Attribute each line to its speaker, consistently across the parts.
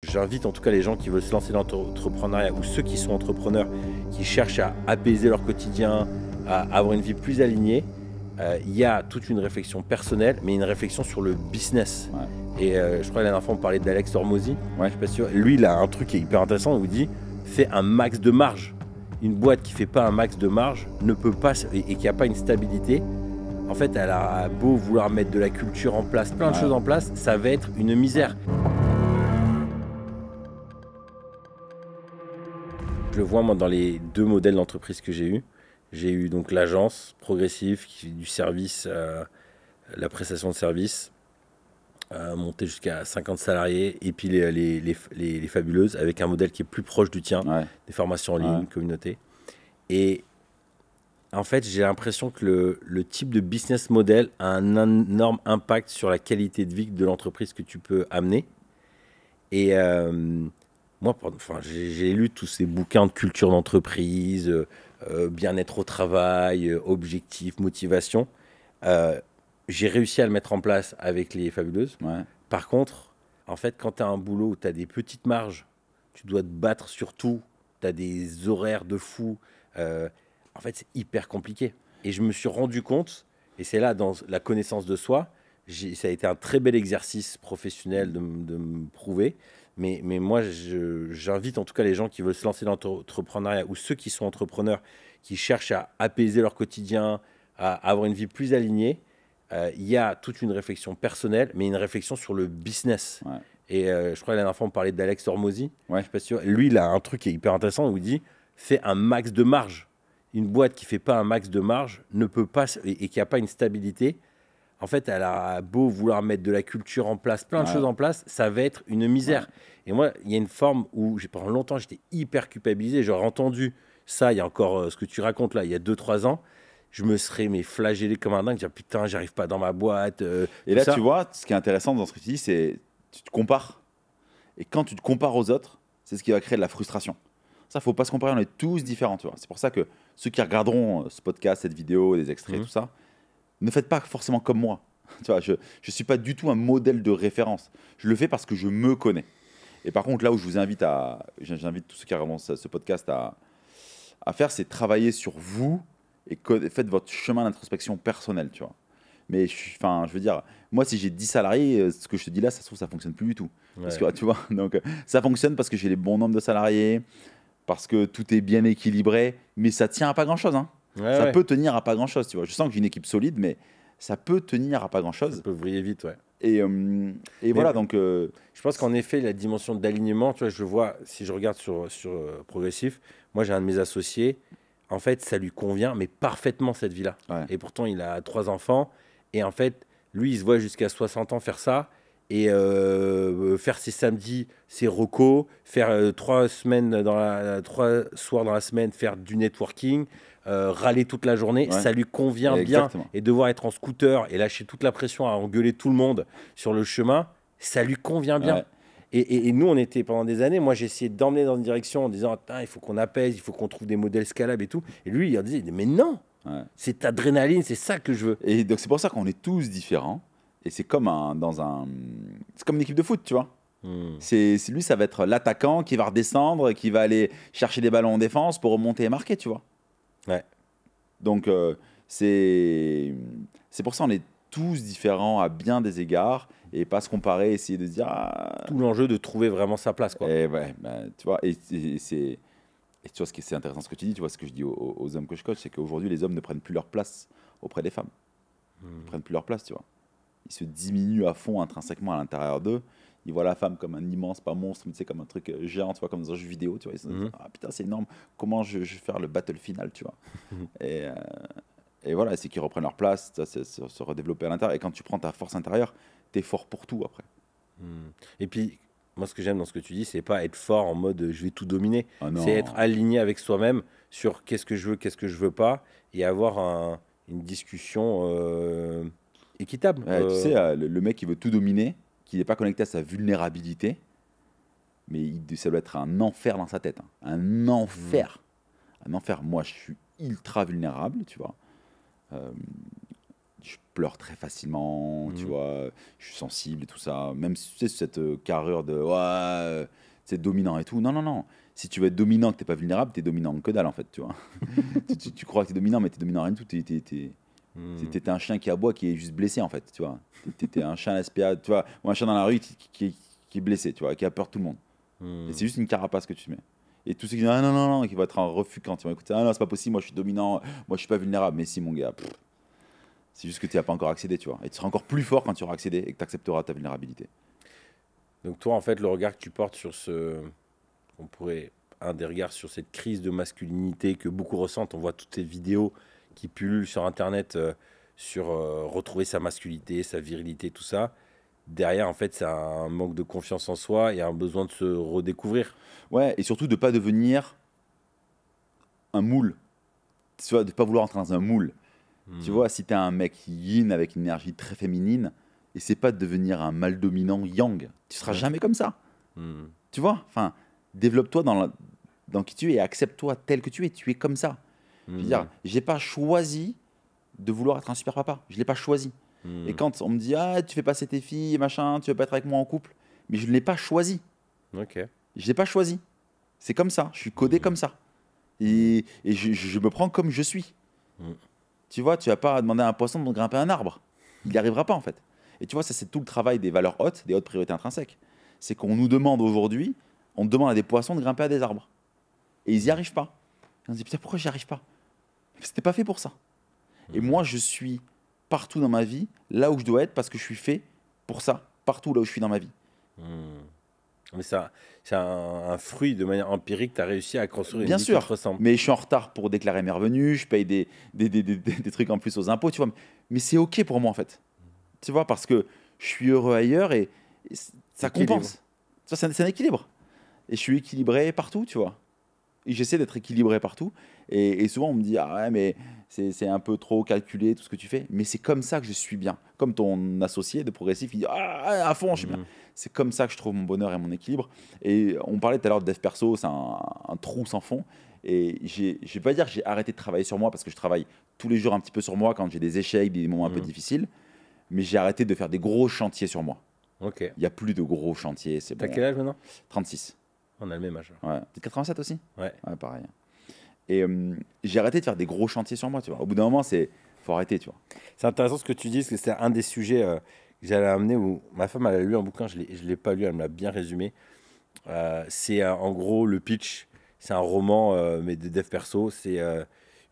Speaker 1: j'invite en tout cas les gens qui veulent se lancer dans l'entrepreneuriat ou ceux qui sont entrepreneurs, qui cherchent à apaiser leur quotidien, à avoir une vie plus alignée. Il y a toute une réflexion personnelle, mais une réflexion sur le business.
Speaker 2: Ouais.
Speaker 1: Et je crois que la dernière fois on parlait d'Alex Hormozy.
Speaker 2: Ouais.
Speaker 1: Je suis pas sûr. Lui, il a un truc qui est hyper intéressant. Il vous dit, fais un max de marge. Une boîte qui fait pas un max de marge ne peut pas et qui a pas une stabilité. En fait, elle a beau vouloir mettre de la culture en place, plein de choses en place, ça va être une misère. Je le vois moi dans les deux modèles d'entreprise que j'ai eu. J'ai eu donc l'agence progressive qui fait du service, la prestation de service, montée jusqu'à 50 salariés, et puis les fabuleuses avec un modèle qui est plus proche du tien, des formations en ligne, communauté. Et en fait, j'ai l'impression que le type de business model a un énorme impact sur la qualité de vie de l'entreprise que tu peux amener. Et moi, j'ai lu tous ces bouquins de culture d'entreprise, bien-être au travail, objectifs, motivation. J'ai réussi à le mettre en place avec les fabuleuses.
Speaker 2: Ouais.
Speaker 1: Par contre, en fait, quand tu as un boulot où tu as des petites marges, tu dois te battre sur tout, tu as des horaires de fou. En fait, c'est hyper compliqué. Et je me suis rendu compte, et c'est là, dans la connaissance de soi, ça a été un très bel exercice professionnel de me prouver. Mais moi, j'invite en tout cas les gens qui veulent se lancer dans l'entrepreneuriat ou ceux qui sont entrepreneurs, qui cherchent à apaiser leur quotidien, à avoir une vie plus alignée. Il y a toute une réflexion personnelle, mais une réflexion sur le business.
Speaker 2: Ouais.
Speaker 1: Et je crois que la dernière fois, on parlait d'Alex Hormozy.
Speaker 2: Ouais.
Speaker 1: Je suis pas sûr. Lui, il a un truc qui est hyper intéressant où il dit, fais un max de marge. Une boîte qui ne fait pas un max de marge ne peut pas, et qui n'a pas une stabilité, en fait, elle a beau vouloir mettre de la culture en place, plein de choses en place, ça va être une misère. Et moi, il y a une forme où, pendant longtemps, j'étais hyper culpabilisé. J'aurais entendu ça, il y a encore ce que tu racontes là, il y a 2-3 ans. Je me serais flagellé comme un dingue, dire putain, j'arrive pas dans ma boîte.
Speaker 2: Et là, tu vois, ce qui est intéressant dans ce que tu dis, c'est tu te compares. Et quand tu te compares aux autres, c'est ce qui va créer de la frustration. Ça, faut pas se comparer, on est tous différents, tu vois. C'est pour ça que ceux qui regarderont ce podcast, cette vidéo, des extraits, tout ça, ne faites pas forcément comme moi. Tu vois, je suis pas du tout un modèle de référence. Je le fais parce que je me connais. Et par contre, là où j'invite tous ceux qui regardent ce podcast à faire, c'est travailler sur vous et faites votre chemin d'introspection personnelle, tu vois. Mais je veux dire, moi, si j'ai 10 salariés, ce que je te dis là, ça se trouve, ça fonctionne plus du tout. Parce que, tu vois, donc, ça fonctionne parce que j'ai les bons nombres de salariés, parce que tout est bien équilibré, mais ça tient à pas grand-chose. Hein. Ça peut tenir à pas grand-chose, tu vois. Je sens que j'ai une équipe solide, mais ça peut tenir à pas grand-chose.
Speaker 1: Ça peut vriller vite, ouais.
Speaker 2: Et voilà, donc...
Speaker 1: Je pense qu'en effet, la dimension d'alignement, tu vois, je vois, si je regarde sur Progressif, moi, j'ai un de mes associés, en fait, ça lui convient, mais parfaitement, cette vie-là.
Speaker 2: Ouais.
Speaker 1: Et pourtant, il a 3 enfants, et en fait, lui, il se voit jusqu'à 60 ans faire ça, et faire ses samedis, ses recos, faire 3 soirs dans la semaine, faire du networking, râler toute la journée, ça lui convient bien. Et devoir être en scooter et lâcher toute la pression à engueuler tout le monde sur le chemin, ça lui convient bien. Et nous, on était pendant des années, moi j'ai essayé d'emmener dans une direction en disant il faut qu'on apaise, il faut qu'on trouve des modèles scalables et tout. Et lui, il disait mais non, c'est adrénaline, c'est ça que je veux.
Speaker 2: Et donc c'est pour ça qu'on est tous différents. Et c'est comme c'est comme une équipe de foot, tu vois. Lui, ça va être l'attaquant qui va redescendre, qui va aller chercher des ballons en défense pour remonter et marquer, tu vois.
Speaker 1: Ouais.
Speaker 2: Donc c'est pour ça qu'on est tous différents à bien des égards et pas se comparer, essayer de se dire
Speaker 1: tout l'enjeu de trouver vraiment sa place, quoi.
Speaker 2: Et ouais, tu vois, et tu vois ce qui est intéressant, ce que tu dis, tu vois ce que je dis aux hommes que je coach, c'est qu'aujourd'hui les hommes ne prennent plus leur place auprès des femmes. Ils prennent plus leur place, tu vois. Ils se diminuent à fond intrinsèquement à l'intérieur d'eux. Ils voient la femme comme un immense, pas monstre, mais tu sais, comme un truc géant, tu vois, comme dans un jeu vidéo, tu vois. Ils se disent, putain, c'est énorme, comment je vais faire le battle final, tu vois. Et voilà, c'est qu'ils reprennent leur place, ça, se redévelopper à l'intérieur. Et quand tu prends ta force intérieure, t'es fort pour tout après.
Speaker 1: Et puis, moi, ce que j'aime dans ce que tu dis, c'est pas être fort en mode je vais tout dominer. C'est être aligné avec soi-même sur qu'est-ce que je veux, qu'est-ce que je veux pas, et avoir une discussion équitable.
Speaker 2: Tu sais, le mec qui veut tout dominer, qui n'est pas connecté à sa vulnérabilité, mais ça doit être un enfer dans sa tête. Hein. Un enfer. Un enfer. Moi, je suis ultra vulnérable, tu vois. je pleure très facilement, tu
Speaker 1: Mhm.
Speaker 2: vois, je suis sensible et tout ça. Même si tu sais, cette carrure de ouais, c'est dominant et tout. Non, non, non. Si tu veux être dominant, que t'es pas vulnérable, t'es dominant que dalle en fait, tu vois. Tu crois que t'es dominant, mais t'es dominant rien du tout.
Speaker 1: Mhm.
Speaker 2: T'es un chien qui aboie, qui est juste blessé en fait, tu vois. T'es un chien SPA, tu vois, ou un chien dans la rue qui est blessé, tu vois, qui a peur de tout le monde. Et c'est
Speaker 1: Mhm.
Speaker 2: juste une carapace que tu te mets. Et tous ceux qui disent ah non, non, non, qui vont être en refus quand ils vont écouter ah non, c'est pas possible, moi je suis dominant, moi je suis pas vulnérable. Mais si, mon gars, c'est juste que tu n'y as pas encore accédé, tu vois. Et tu seras encore plus fort quand tu auras accédé et que tu accepteras ta vulnérabilité.
Speaker 1: Donc toi, en fait, le regard que tu portes sur on pourrait, un des regards sur cette crise de masculinité que beaucoup ressentent, on voit toutes ces vidéos qui pullulent sur Internet sur retrouver sa masculinité, sa virilité, tout ça. Derrière, en fait, c'est un manque de confiance en soi et un besoin de se redécouvrir.
Speaker 2: Ouais, et surtout de pas devenir un moule. Tu vois, de pas vouloir entrer dans un moule. Tu
Speaker 1: Hmm.
Speaker 2: vois, si tu es un mec yin avec une énergie très féminine, et c'est pas de devenir un mâle dominant yang. Tu seras
Speaker 1: Ouais.
Speaker 2: jamais comme ça.
Speaker 1: Hmm.
Speaker 2: Tu vois, enfin, développe-toi dans qui tu es et accepte-toi tel que tu es. Tu es comme ça. Je veux dire,
Speaker 1: Hmm.
Speaker 2: j'ai pas choisi de vouloir être un super papa. Je l'ai pas choisi. Et
Speaker 1: Hmm.
Speaker 2: quand on me dit ah tu fais passer tes filles machin, tu veux pas être avec moi en couple, mais je ne l'ai pas choisi.
Speaker 1: Ok.
Speaker 2: Je l'ai pas choisi. C'est comme ça. Je suis codé
Speaker 1: Hmm.
Speaker 2: comme ça.
Speaker 1: Hmm.
Speaker 2: Et je me prends comme je suis.
Speaker 1: Hmm.
Speaker 2: Tu vois, tu vas pas demander à un poisson de grimper un arbre. Il n'y arrivera pas en fait. Et tu vois, ça c'est tout le travail des valeurs hautes, des hautes priorités intrinsèques. C'est qu'on nous demande aujourd'hui, on demande à des poissons de grimper à des arbres. Et ils n'y arrivent pas. Et on se dit putain pourquoi j'y arrive pas? C'était pas fait pour ça. Et
Speaker 1: Hmm.
Speaker 2: moi je suis partout dans ma vie là où je dois être parce que je suis fait pour ça, partout là où je suis dans ma vie.
Speaker 1: Hmm. Mais ça, c'est un fruit de manière empirique, tu as réussi à construire une
Speaker 2: Bien
Speaker 1: vie qui te
Speaker 2: sûr,
Speaker 1: ressemble.
Speaker 2: mais je suis en retard pour déclarer mes revenus, je paye des trucs en plus aux impôts, tu vois. Mais c'est OK pour moi, en fait. Tu vois, parce que je suis heureux ailleurs et ça
Speaker 1: Équilibre.
Speaker 2: compense. Ça, c'est un équilibre. Et je suis équilibré partout, tu vois. Et j'essaie d'être équilibré partout. Et souvent, on me dit, ah ouais, mais c'est un peu trop calculé, tout ce que tu fais. Mais c'est comme ça que je suis bien. Comme ton associé de progressif, il dit, ah, à fond, je suis bien.
Speaker 1: Hmm.
Speaker 2: C'est comme ça que je trouve mon bonheur et mon équilibre. Et on parlait tout à l'heure de dev perso, c'est un trou sans fond. Et je vais pas dire que j'ai arrêté de travailler sur moi parce que je travaille tous les jours un petit peu sur moi quand j'ai des échecs, des moments un peu
Speaker 1: Hmm.
Speaker 2: difficiles. Mais j'ai arrêté de faire des gros chantiers sur moi.
Speaker 1: Ok.
Speaker 2: Il n'y a plus de gros chantiers, c'est
Speaker 1: T'as
Speaker 2: bon.
Speaker 1: quel âge maintenant?
Speaker 2: 36.
Speaker 1: On a le même âge.
Speaker 2: Ouais. T'es 87 aussi?
Speaker 1: Ouais.
Speaker 2: Ouais, pareil. Et j'ai arrêté de faire des gros chantiers sur moi, tu vois. Au bout d'un moment, faut arrêter, tu vois.
Speaker 1: C'est intéressant ce que tu dis, parce que c'est un des sujets que j'allais amener où ma femme elle a lu un bouquin, je l'ai pas lu, elle me l'a bien résumé. C'est en gros le pitch, c'est un roman, mais de dev perso. C'est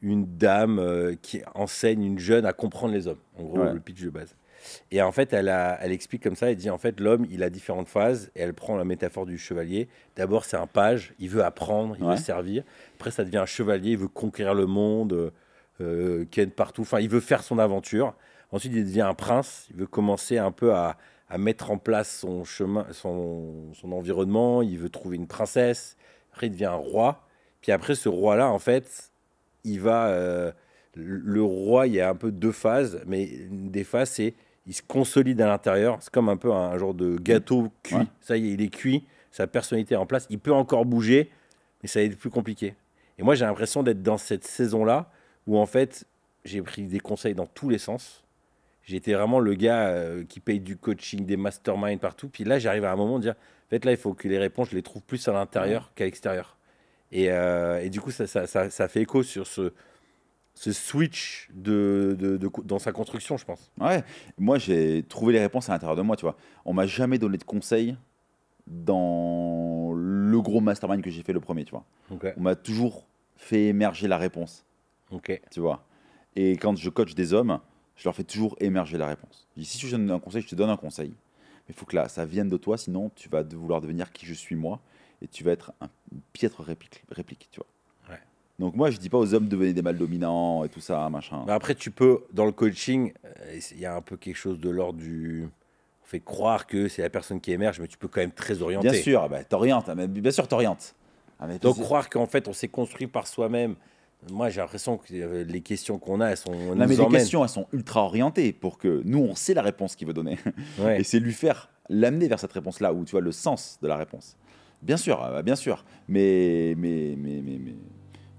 Speaker 1: une dame qui enseigne une jeune à comprendre les hommes. En gros,
Speaker 2: Ouais,
Speaker 1: le pitch de base. Et en fait, elle explique comme ça, elle dit en fait, l'homme, il a différentes phases, et elle prend la métaphore du chevalier. D'abord, c'est un page, il veut apprendre, il veut
Speaker 2: ouais,
Speaker 1: servir. Après, ça devient un chevalier, il veut conquérir le monde, ken partout, enfin, il veut faire son aventure. Ensuite, il devient un prince, il veut commencer un peu à mettre en place son chemin, son environnement, il veut trouver une princesse. Après, il devient un roi. Puis après, ce roi-là, en fait, il va. Le roi, il y a un peu deux phases, mais une des phases, c'est il se consolide à l'intérieur. C'est comme un peu un genre de
Speaker 2: mm,
Speaker 1: gâteau
Speaker 2: ouais,
Speaker 1: cuit. Ça y est, il est cuit, sa personnalité est en place. Il peut encore bouger, mais ça va être plus compliqué. Et moi, j'ai l'impression d'être dans cette saison-là où, en fait, j'ai pris des conseils dans tous les sens. J'étais vraiment le gars qui paye du coaching, des masterminds partout. Puis là, j'arrive à un moment de dire, en fait, là, il faut que les réponses, je les trouve plus à
Speaker 2: ouais.
Speaker 1: l'intérieur qu'à l'extérieur. Et du coup, ça fait écho sur ce switch dans sa construction, je pense.
Speaker 2: Ouais. Moi, j'ai trouvé les réponses à l'intérieur de moi, tu vois. On m'a jamais donné de conseils dans le gros mastermind que j'ai fait le premier, tu vois.
Speaker 1: Ok,
Speaker 2: On m'a toujours fait émerger la réponse,
Speaker 1: ok.
Speaker 2: tu vois. Et quand je coach des hommes, je leur fais toujours émerger la réponse. Je dis, si je te donne un conseil, je te donne un conseil. Mais il faut que là, ça vienne de toi, sinon tu vas vouloir devenir qui je suis moi, et tu vas être une piètre réplique, tu vois.
Speaker 1: Ouais.
Speaker 2: Donc moi, je dis pas aux hommes de devenir des mâles dominants et tout ça, machin.
Speaker 1: Mais après, tu peux, dans le coaching, il y a un peu quelque chose de l'ordre du. On fait croire que c'est la personne qui émerge, mais tu peux quand même très
Speaker 2: Bien
Speaker 1: orienter.
Speaker 2: sûr, bah, t'orientes, mais bien sûr t'orientes. Ah, mais
Speaker 1: Donc, croire qu'en fait, on s'est construit par soi-même. Moi, j'ai l'impression que les questions qu'on a, elles
Speaker 2: non, mais
Speaker 1: nous
Speaker 2: les
Speaker 1: emmènent.
Speaker 2: questions, elles sont ultra orientées pour que nous, on sait la réponse qu'il veut donner. Et
Speaker 1: Ouais.
Speaker 2: c'est lui faire, l'amener vers cette réponse-là, où tu vois le sens de la réponse. Bien sûr, bien sûr. Mais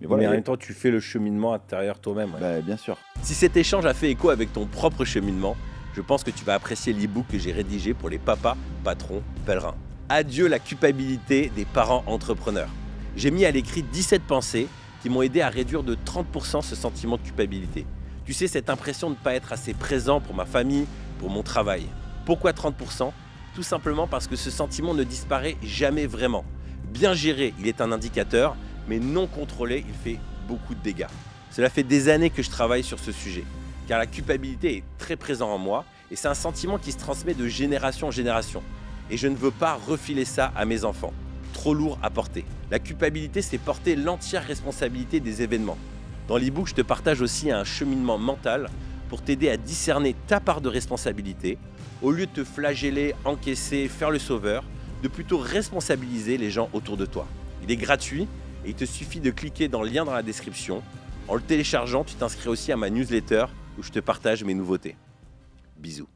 Speaker 2: Mais voilà,
Speaker 1: Mais en même temps, tu fais le cheminement intérieur toi-même. Ouais.
Speaker 2: bah, bien sûr.
Speaker 1: Si cet échange a fait écho avec ton propre cheminement, je pense que tu vas apprécier l'e-book que j'ai rédigé pour les papas, patrons, pèlerins. Adieu la culpabilité des parents entrepreneurs. J'ai mis à l'écrit 17 pensées qui m'ont aidé à réduire de 30% ce sentiment de culpabilité. Tu sais, cette impression de ne pas être assez présent pour ma famille, pour mon travail. Pourquoi 30%? Tout simplement parce que ce sentiment ne disparaît jamais vraiment. Bien géré, il est un indicateur, mais non contrôlé, il fait beaucoup de dégâts. Cela fait des années que je travaille sur ce sujet, car la culpabilité est très présente en moi et c'est un sentiment qui se transmet de génération en génération. Et je ne veux pas refiler ça à mes enfants. Trop lourd à porter. La culpabilité, c'est porter l'entière responsabilité des événements. Dans l'e-book, je te partage aussi un cheminement mental pour t'aider à discerner ta part de responsabilité, au lieu de te flageller, encaisser, faire le sauveur, de plutôt responsabiliser les gens autour de toi. Il est gratuit et il te suffit de cliquer dans le lien dans la description. En le téléchargeant, tu t'inscris aussi à ma newsletter où je te partage mes nouveautés. Bisous.